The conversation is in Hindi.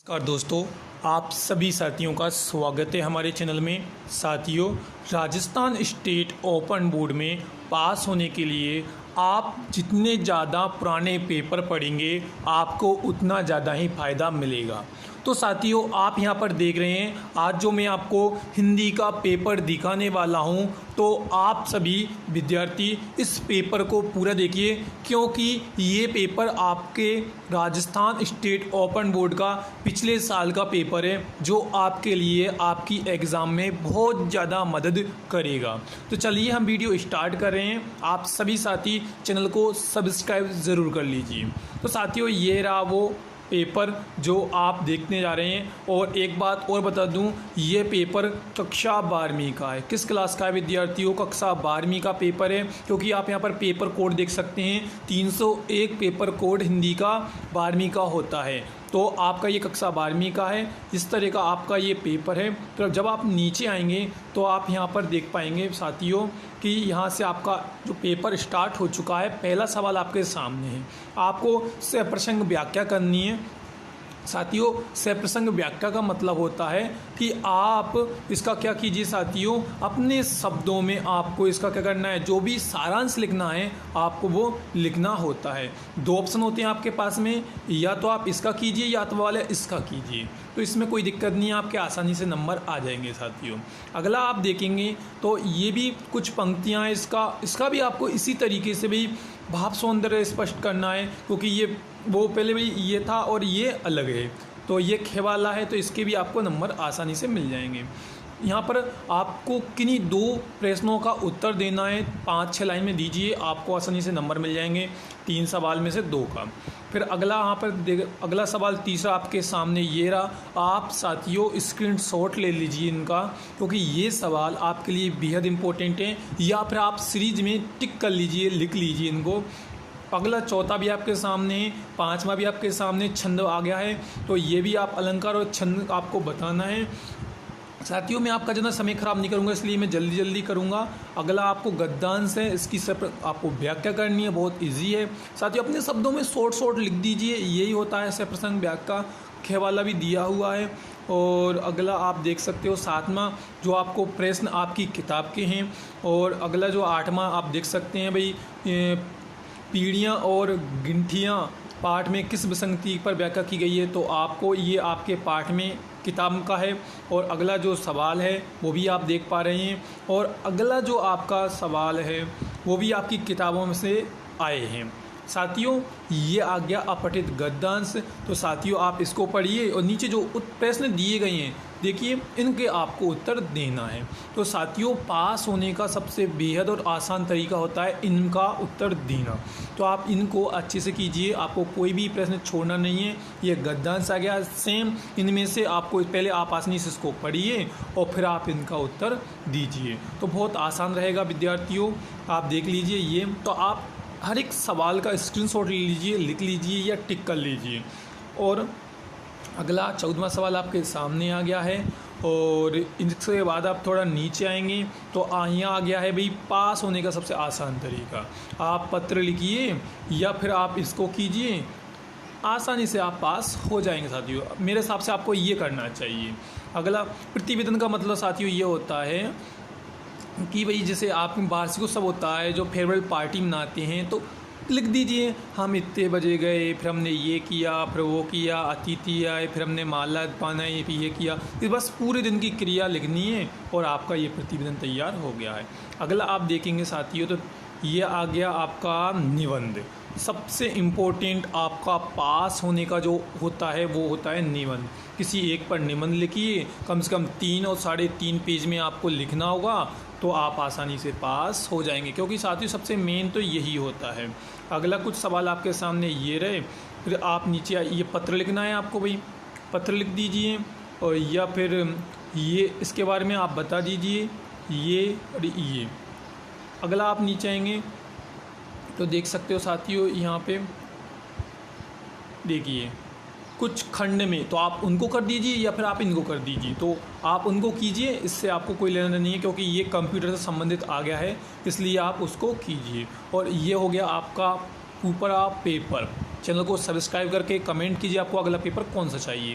नमस्कार दोस्तों, आप सभी साथियों का स्वागत है हमारे चैनल में। साथियों, राजस्थान स्टेट ओपन बोर्ड में पास होने के लिए आप जितने ज़्यादा पुराने पेपर पढ़ेंगे आपको उतना ज़्यादा ही फ़ायदा मिलेगा। तो साथियों, आप यहाँ पर देख रहे हैं आज जो मैं आपको हिंदी का पेपर दिखाने वाला हूँ, तो आप सभी विद्यार्थी इस पेपर को पूरा देखिए, क्योंकि ये पेपर आपके राजस्थान स्टेट ओपन बोर्ड का पिछले साल का पेपर है, जो आपके लिए आपकी एग्ज़ाम में बहुत ज़्यादा मदद करेगा। तो चलिए हम वीडियो स्टार्ट कर रहे हैं। आप सभी साथी चैनल को सब्सक्राइब ज़रूर कर लीजिए। तो साथियों, ये रहा वो पेपर जो आप देखने जा रहे हैं। और एक बात और बता दूं, ये पेपर कक्षा 12वीं का है। किस क्लास का है विद्यार्थियों? कक्षा 12वीं का पेपर है, क्योंकि आप यहां पर पेपर कोड देख सकते हैं। 301 पेपर कोड हिंदी का 12वीं का होता है। तो आपका ये कक्षा 12वीं का है, इस तरह का आपका ये पेपर है। तो जब आप नीचे आएंगे तो आप यहाँ पर देख पाएंगे साथियों कि यहाँ से आपका जो पेपर स्टार्ट हो चुका है। पहला सवाल आपके सामने है, आपको सप्रसंग व्याख्या करनी है। साथियों, सप्रसंग व्याख्या का मतलब होता है कि आप इसका क्या कीजिए साथियों, अपने शब्दों में आपको इसका क्या करना है, जो भी सारांश लिखना है आपको वो लिखना होता है। दो ऑप्शन होते हैं आपके पास में, या तो आप इसका कीजिए या तो वाले इसका कीजिए। तो इसमें कोई दिक्कत नहीं है, आपके आसानी से नंबर आ जाएंगे साथियों। अगला आप देखेंगे तो ये भी कुछ पंक्तियाँ हैं, इसका भी आपको इसी तरीके से भी भाव सौंदर्य स्पष्ट करना है, क्योंकि ये वो पहले भी ये था और ये अलग है। तो ये खे वाला है, तो इसके भी आपको नंबर आसानी से मिल जाएंगे। यहाँ पर आपको किन्हीं दो प्रश्नों का उत्तर देना है, 5-6 लाइन में दीजिए, आपको आसानी से नंबर मिल जाएंगे। 3 सवाल में से 2 का। फिर अगला यहाँ पर अगला सवाल तीसरा आपके सामने ये रहा। आप साथियों स्क्रीनशॉट ले लीजिए इनका, क्योंकि ये सवाल आपके लिए बेहद इंपॉर्टेंट है। या फिर आप सीरीज में टिक कर लीजिए, लिख लीजिए इनको। अगला चौथा भी आपके सामने है, 5वां भी आपके सामने छंद आ गया है। तो ये भी आप अलंकार और छंद आपको बताना है। साथियों, मैं आपका ज़्यादा समय खराब नहीं करूंगा, इसलिए मैं जल्दी जल्दी करूंगा। अगला आपको गद्यांश है, इसकी सब आपको व्याख्या करनी है, बहुत इजी है। साथियों, अपने शब्दों में शॉर्ट लिख दीजिए, यही होता है सप्रसंग व्याख्या। खे वाला भी दिया हुआ है। और अगला आप देख सकते हो 7वां जो आपको प्रश्न आपकी किताब के हैं। और अगला जो 8वां आप देख सकते हैं भाई, पीढ़ियाँ और गिनतियाँ पाठ में किस विसंगति पर व्याख्या की गई है। तो आपको ये आपके पाठ में किताब का है। और अगला जो सवाल है वो भी आप देख पा रहे हैं। और अगला जो आपका सवाल है वो भी आपकी किताबों में से आए हैं। साथियों, ये आ गया अपठित गद्यांश। तो साथियों, आप इसको पढ़िए और नीचे जो प्रश्न दिए गए हैं देखिए, इनके आपको उत्तर देना है। तो साथियों, पास होने का सबसे बेहद और आसान तरीका होता है इनका उत्तर देना। तो आप इनको अच्छे से कीजिए, आपको कोई भी प्रश्न छोड़ना नहीं है। ये गद्यांश आ गया सेम, इनमें से आपको पहले आप आसानी से इसको पढ़िए और फिर आप इनका उत्तर दीजिए। तो बहुत आसान रहेगा विद्यार्थियों, आप देख लीजिए ये। तो आप हर एक सवाल का स्क्रीनशॉट ले लीजिए, लिख लीजिए या टिक कर लीजिए। और अगला 14वां सवाल आपके सामने आ गया है। और इसके बाद आप थोड़ा नीचे आएंगे तो यहाँ आ गया है भाई, पास होने का सबसे आसान तरीका। आप पत्र लिखिए या फिर आप इसको कीजिए, आसानी से आप पास हो जाएंगे साथियों। मेरे हिसाब से आपको ये करना चाहिए। अगला प्रतिवेदन का मतलब साथियों ये होता है कि भाई जैसे आप वार्षिकोत्सव होता है, जो फेयरवेल पार्टी मनाते हैं, तो लिख दीजिए हम इतने बजे गए, फिर हमने ये किया, फिर वो किया, अतिथि आए, फिर हमने माला पहनाई, फिर ये किया। फिर बस पूरे दिन की क्रिया लिखनी है और आपका ये प्रतिवेदन तैयार हो गया है। अगला आप देखेंगे साथियों, तो ये आ गया आपका निबंध। सबसे इम्पोर्टेंट आपका पास होने का जो होता है वो होता है निबंध। किसी एक पर निबंध लिखिए, कम से कम 3 और 3.5 पेज में आपको लिखना होगा, तो आप आसानी से पास हो जाएंगे। क्योंकि साथियों सबसे मेन तो यही होता है। अगला कुछ सवाल आपके सामने ये रहे। फिर आप नीचे ये पत्र लिखना है आपको भाई, पत्र लिख दीजिए। और या फिर ये इसके बारे में आप बता दीजिए, ये और ये। अगला आप नीचे आएंगे तो देख सकते हो साथियों, यहाँ पे देखिए कुछ खंड में, तो आप उनको कर दीजिए या फिर आप इनको कर दीजिए। तो आप उनको कीजिए, इससे आपको कोई लेना नहीं है, क्योंकि ये कंप्यूटर से संबंधित आ गया है, इसलिए आप उसको कीजिए। और ये हो गया आपका ऊपर आप पेपर। चैनल को सब्सक्राइब करके कमेंट कीजिए आपको अगला पेपर कौन सा चाहिए।